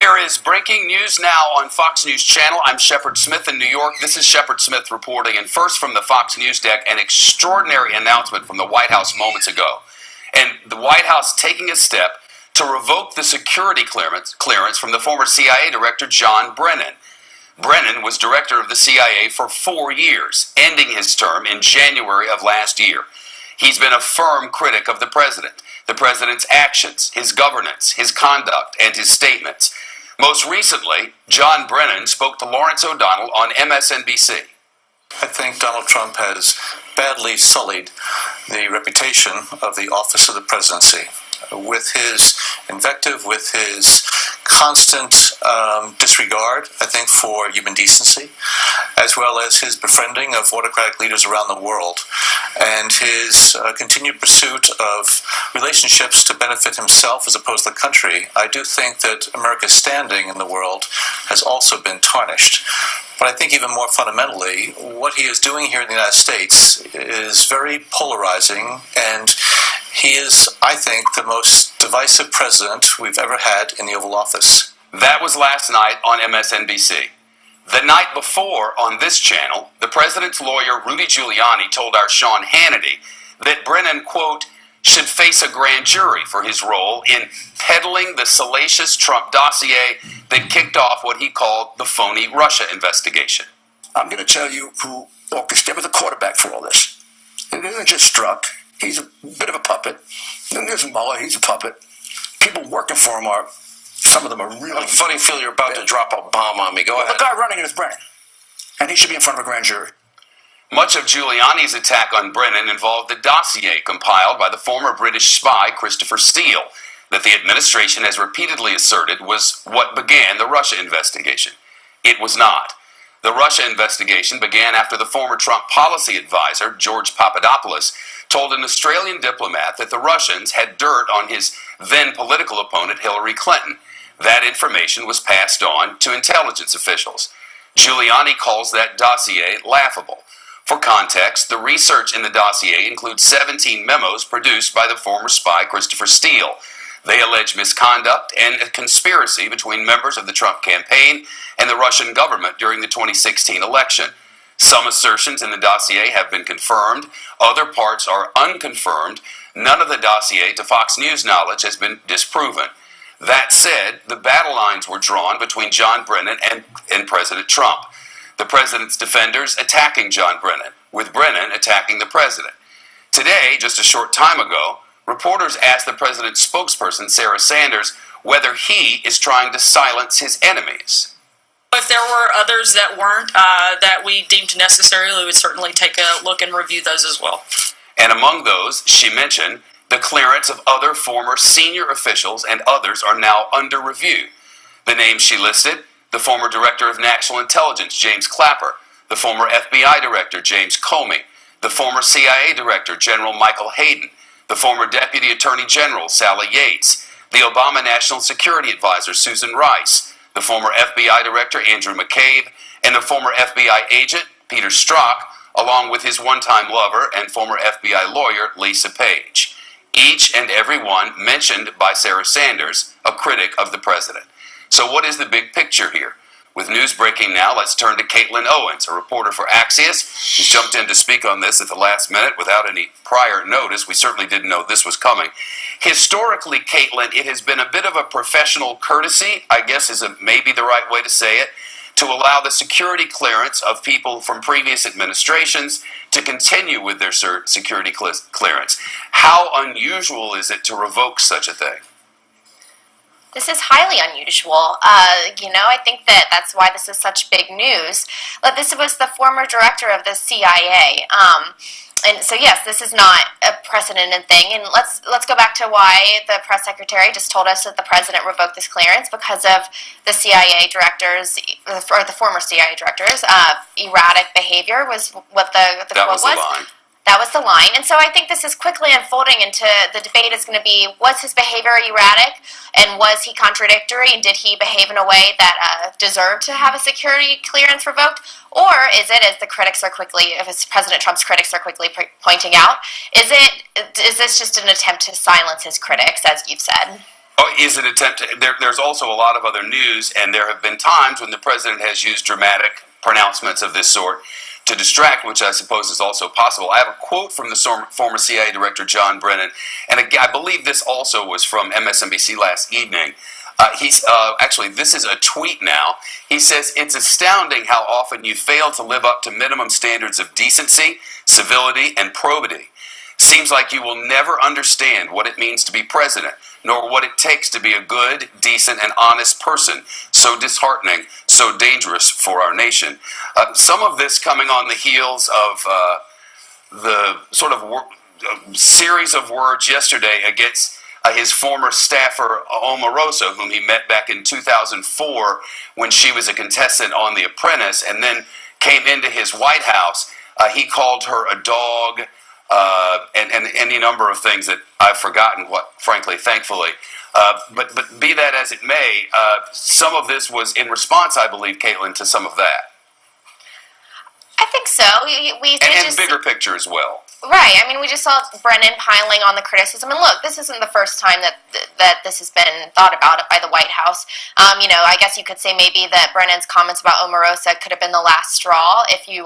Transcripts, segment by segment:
There is breaking news now on Fox News Channel. I'm Shep Smith in New York. This is Shep Smith reporting. And first from the Fox News deck, an extraordinary announcement from the White House moments ago. And the White House taking a step to revoke the security clearance from the former CIA director John Brennan. Brennan was director of the CIA for 4 years, ending his term in January of last year. He's been a firm critic of the president's actions, his governance, his conduct, and his statements. Most recently, John Brennan spoke to Lawrence O'Donnell on MSNBC. I think Donald Trump has badly sullied the reputation of the office of the presidency with his invective, with his constant disregard, I think, for human decency, as well as his befriending of autocratic leaders around the world, and his continued pursuit of relationships to benefit himself as opposed to the country. I do think that America's standing in the world has also been tarnished. But I think even more fundamentally, what he is doing here in the United States is very polarizing, and he is, I think, the most divisive president we've ever had in the Oval Office. That was last night on MSNBC. The night before, on this channel, the president's lawyer, Rudy Giuliani, told our Sean Hannity that Brennan, quote, should face a grand jury for his role in peddling the salacious Trump dossier that kicked off what he called the phony Russia investigation. I'm going to tell you who orchestrated the quarterback for all this. It isn't just Strzok. He's a bit of a puppet. Then there's Mueller. He's a puppet. People working for him are, some of them are really... Funny feel you're about to drop a bomb on me. Go ahead. The guy running it is Brennan. And he should be in front of a grand jury. Much of Giuliani's attack on Brennan involved the dossier compiled by the former British spy Christopher Steele that the administration has repeatedly asserted was what began the Russia investigation. It was not. The Russia investigation began after the former Trump policy advisor, George Papadopoulos, told an Australian diplomat that the Russians had dirt on his then political opponent Hillary Clinton. That information was passed on to intelligence officials. Giuliani calls that dossier laughable. For context, the research in the dossier includes 17 memos produced by the former spy Christopher Steele. They allege misconduct and a conspiracy between members of the Trump campaign and the Russian government during the 2016 election. Some assertions in the dossier have been confirmed, other parts are unconfirmed. None of the dossier, to Fox News knowledge, has been disproven. That said, the battle lines were drawn between John Brennan and President Trump. The president's defenders attacking John Brennan, with Brennan attacking the president. Today, just a short time ago, reporters asked the president's spokesperson, Sarah Sanders, whether he is trying to silence his enemies. If there were others that weren't, that we deemed necessary, we would certainly take a look and review those as well. And among those, she mentioned, the clearance of other former senior officials and others are now under review. The names she listed: the former Director of National Intelligence, James Clapper, the former FBI Director, James Comey, the former CIA Director, General Michael Hayden, the former Deputy Attorney General, Sally Yates, the Obama National Security Advisor, Susan Rice, the former FBI Director, Andrew McCabe, and the former FBI agent, Peter Strzok, along with his one-time lover and former FBI lawyer, Lisa Page. Each and every one mentioned by Sarah Sanders, a critic of the president. So what is the big picture here? With news breaking now, let's turn to Caitlin Owens, a reporter for Axios, who jumped in to speak on this at the last minute without any prior notice. We certainly didn't know this was coming. Historically, Caitlin, it has been a bit of a professional courtesy, I guess is maybe the right way to say it, to allow the security clearance of people from previous administrations to continue with their security clearance. How unusual is it to revoke such a thing? This is highly unusual. I think that's why this is such big news. But this was the former director of the CIA. And so, yes, this is not a precedented thing. And let's go back to why the press secretary just told us that the president revoked this clearance, because of the CIA directors, or the former CIA directors, erratic behavior was what the quote was. The line. That was the line. And so I think this is quickly unfolding into the debate is going to be, was his behavior erratic, and was he contradictory, and did he behave in a way that deserved to have a security clearance revoked? Or is it, as the critics are quickly, as President Trump's critics are quickly pointing out, is this just an attempt to silence his critics, as you've said? Oh, is an attempt. There's also a lot of other news, and there have been times when the president has used dramatic pronouncements of this sort to distract, which I suppose is also possible. I have a quote from the former CIA director John Brennan, and I believe this also was from MSNBC last evening. Actually, this is a tweet now. He says, "It's astounding how often you fail to live up to minimum standards of decency, civility, and probity. Seems like you will never understand what it means to be president, nor what it takes to be a good, decent, and honest person. So disheartening, so dangerous for our nation." Some of this coming on the heels of the sort of series of words yesterday against his former staffer, Omarosa, whom he met back in 2004 when she was a contestant on The Apprentice, and then came into his White House. He called her a dog, and any number of things that I've forgotten, frankly, thankfully. But be that as it may, some of this was in response, I believe, Caitlin, to some of that. I think so. We did and bigger picture as well. Right. I mean, we just saw Brennan piling on the criticism. And look, this isn't the first time that this has been thought about by the White House. I guess you could say maybe that Brennan's comments about Omarosa could have been the last straw if you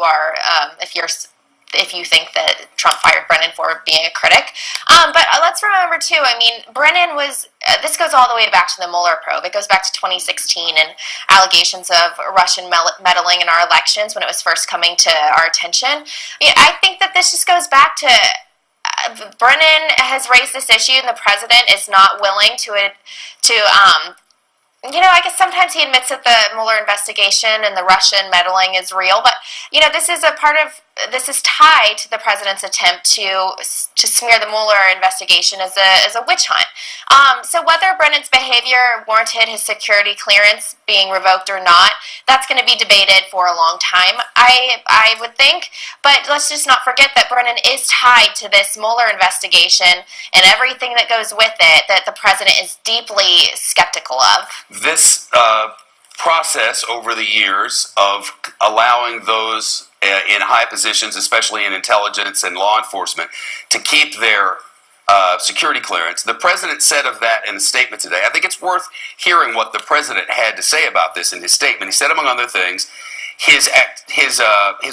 think that Trump fired Brennan for being a critic. But let's remember, too, I mean, Brennan was, this goes all the way back to the Mueller probe. It goes back to 2016 and allegations of Russian meddling in our elections when it was first coming to our attention. I think that this just goes back to Brennan has raised this issue and the president is not willing I guess sometimes he admits that the Mueller investigation and the Russian meddling is real, but, this is tied to the president's attempt to smear the Mueller investigation as a witch hunt. So whether Brennan's behavior warranted his security clearance being revoked or not, that's going to be debated for a long time, I would think, but let's just not forget that Brennan is tied to this Mueller investigation and everything that goes with it that the president is deeply skeptical of. This process over the years of allowing those in high positions, especially in intelligence and law enforcement, to keep their security clearance. The president said of that in a statement today. I think it's worth hearing what the president had to say about this in his statement. He said, among other things, his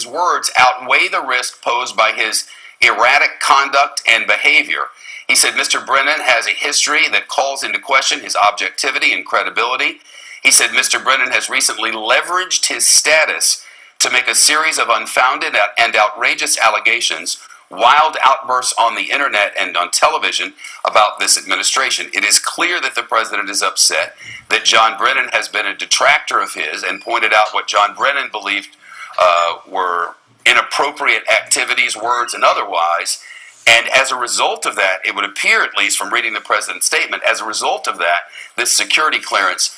words outweigh the risk posed by his erratic conduct and behavior. He said Mr. Brennan has a history that calls into question his objectivity and credibility. He said Mr. Brennan has recently leveraged his status to make a series of unfounded and outrageous allegations, wild outbursts on the internet and on television about this administration. It is clear that the president is upset that John Brennan has been a detractor of his and pointed out what John Brennan believed were inappropriate activities, words, and otherwise. And as a result of that, it would appear, at least from reading the president's statement, as a result of that, this security clearance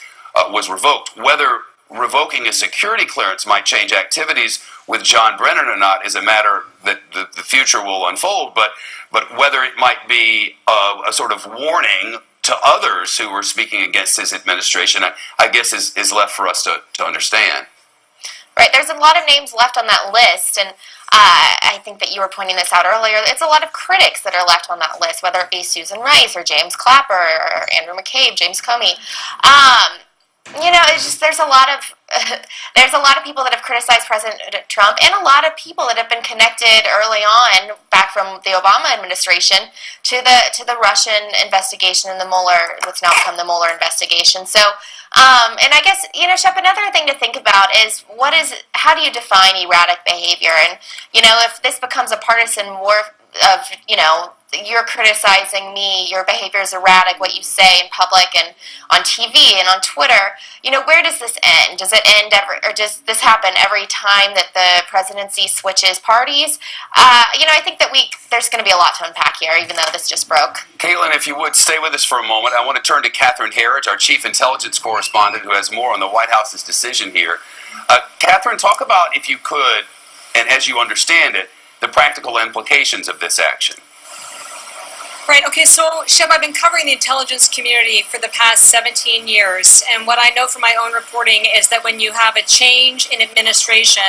was revoked. Whether revoking a security clearance might change activities with John Brennan or not is a matter that the future will unfold, but whether it might be a sort of warning to others who were speaking against his administration, I guess is left for us to understand. Right, there's a lot of names left on that list, and I think that you were pointing this out earlier. It's a lot of critics that are left on that list, whether it be Susan Rice or James Clapper or Andrew McCabe, James Comey. It's just there's a lot of people that have criticized President Trump, and a lot of people that have been connected early on, back from the Obama administration, to the Russian investigation and the Mueller, what's now become the Mueller investigation. So, and I guess Shep, another thing to think about is how do you define erratic behavior? And if this becomes a partisan war of you're criticizing me, your behavior is erratic, what you say in public and on TV and on Twitter, where does this end? Does it end or does this happen every time that the presidency switches parties? I think that there's going to be a lot to unpack here, even though this just broke. Caitlin, if you would, stay with us for a moment. I want to turn to Catherine Herridge, our chief intelligence correspondent, who has more on the White House's decision here. Catherine, talk about, if you could, and as you understand it, the practical implications of this action. Right, okay, so Shep, I've been covering the intelligence community for the past 17 years, and what I know from my own reporting is that when you have a change in administration,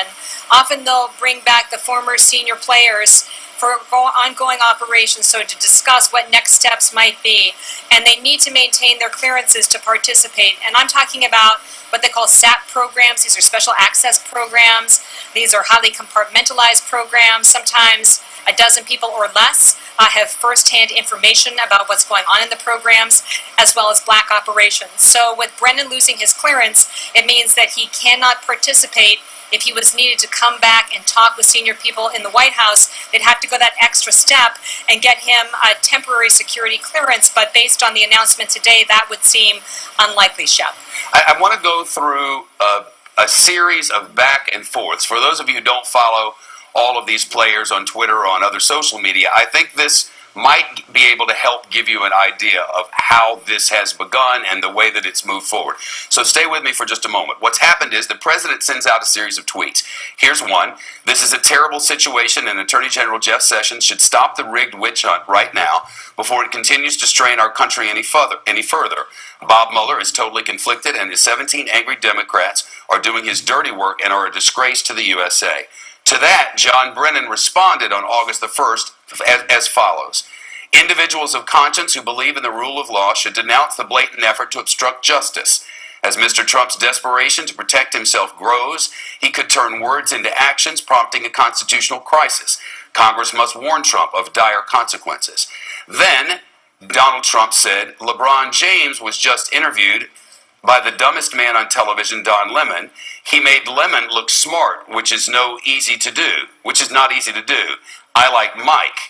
often they'll bring back the former senior players for ongoing operations, so to discuss what next steps might be, and they need to maintain their clearances to participate. And I'm talking about what they call SAP programs. These are special access programs. These are highly compartmentalized programs. Sometimes a dozen people or less have firsthand information about what's going on in the programs, as well as black operations. So with Brennan losing his clearance, it means that he cannot participate. If he was needed to come back and talk with senior people in the White House, they'd have to go that extra step and get him a temporary security clearance. But based on the announcement today, that would seem unlikely, Shep. I want to go through a series of back and forths. For those of you who don't follow all of these players on Twitter or on other social media, I think this might be able to help give you an idea of how this has begun and the way that it's moved forward. So stay with me for just a moment. What's happened is the president sends out a series of tweets. Here's one. This is a terrible situation, and Attorney General Jeff Sessions should stop the rigged witch hunt right now before it continues to strain our country any further. Bob Mueller is totally conflicted, and his 17 angry Democrats are doing his dirty work and are a disgrace to the USA. To that, John Brennan responded on August the 1st as follows. Individuals of conscience who believe in the rule of law should denounce the blatant effort to obstruct justice. As Mr. Trump's desperation to protect himself grows, he could turn words into actions, prompting a constitutional crisis. Congress must warn Trump of dire consequences. Then, Donald Trump said, LeBron James was just interviewed by the dumbest man on television, Don Lemon. He made Lemon look smart, which is not easy to do. I like Mike.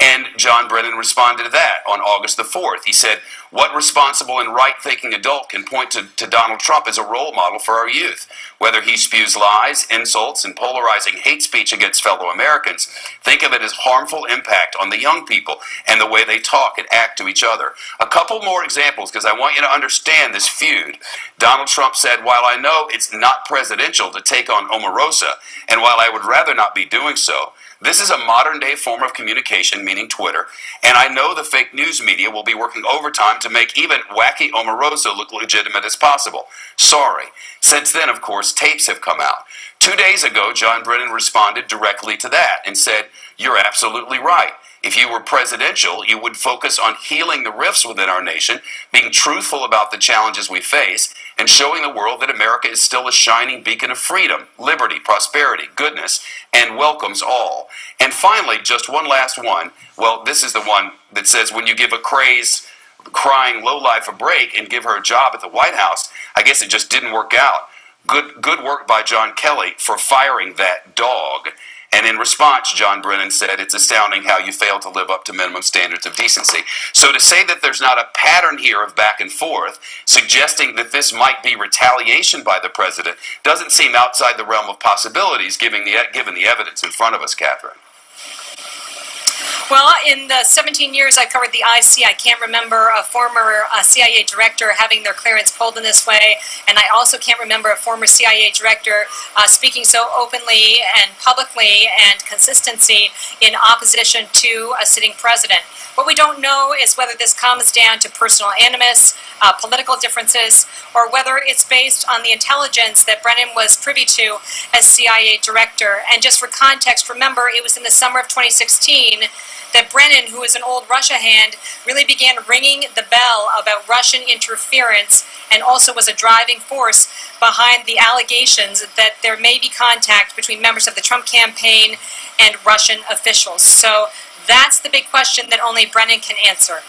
And John Brennan responded to that on August the 4th. He said, what responsible and right-thinking adult can point to Donald Trump as a role model for our youth? Whether he spews lies, insults, and polarizing hate speech against fellow Americans, think of it as harmful impact on the young people and the way they talk and act to each other. A couple more examples, because I want you to understand this feud. Donald Trump said, while I know it's not presidential to take on Omarosa, and while I would rather not be doing so, this is a modern-day form of communication, meaning Twitter, and I know the fake news media will be working overtime to make even wacky Omarosa look legitimate as possible. Sorry. Since then, of course, tapes have come out. 2 days ago, John Brennan responded directly to that and said, you're absolutely right. If you were presidential, you would focus on healing the rifts within our nation, being truthful about the challenges we face, and showing the world that America is still a shining beacon of freedom, liberty, prosperity, goodness, and welcomes all. And finally, just one last one. Well, this is the one that says when you give a crying lowlife a break and give her a job at the White House, I guess it just didn't work out. Good work by John Kelly for firing that dog. And in response, John Brennan said, it's astounding how you fail to live up to minimum standards of decency. So to say that there's not a pattern here of back and forth, suggesting that this might be retaliation by the president, doesn't seem outside the realm of possibilities, given the evidence in front of us, Catherine. Well, in the 17 years I covered the IC, I can't remember a former CIA director having their clearance pulled in this way, and I also can't remember a former CIA director speaking so openly and publicly and consistency in opposition to a sitting president. What we don't know is whether this comes down to personal animus, political differences, or whether it's based on the intelligence that Brennan was privy to as CIA director. And just for context, remember, it was in the summer of 2016 that Brennan, who is an old Russia hand, really began ringing the bell about Russian interference and also was a driving force behind the allegations that there may be contact between members of the Trump campaign and Russian officials. So that's the big question that only Brennan can answer.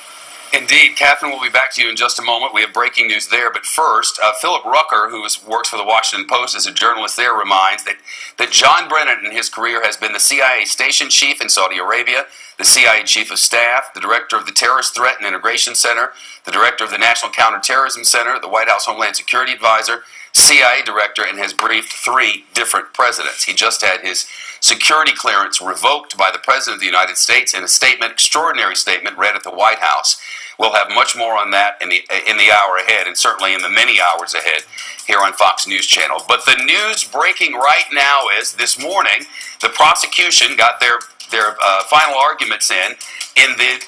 Indeed. Catherine, we'll be back to you in just a moment. We have breaking news there. But first, Philip Rucker, who works for the Washington Post as a journalist there, reminds that John Brennan in his career has been the CIA station chief in Saudi Arabia, the CIA chief of staff, the director of the Terrorist Threat and Integration Center, the director of the National Counterterrorism Center, the White House Homeland Security Advisor, CIA director, and has briefed 3 different presidents. He just had his security clearance revoked by the President of the United States in a statement, extraordinary statement, read at the White House. We'll have much more on that in the hour ahead, and certainly in the many hours ahead here on Fox News Channel. But the news breaking right now is this morning the prosecution got their final arguments in the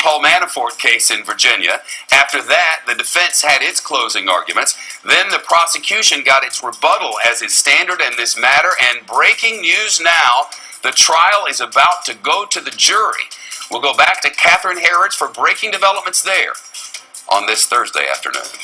Paul Manafort case in Virginia. After that, the defense had its closing arguments. Then the prosecution got its rebuttal, as is standard in this matter. And breaking news now, The trial is about to go to the jury. We'll go back to Catherine Harrods for breaking developments there on this Thursday afternoon.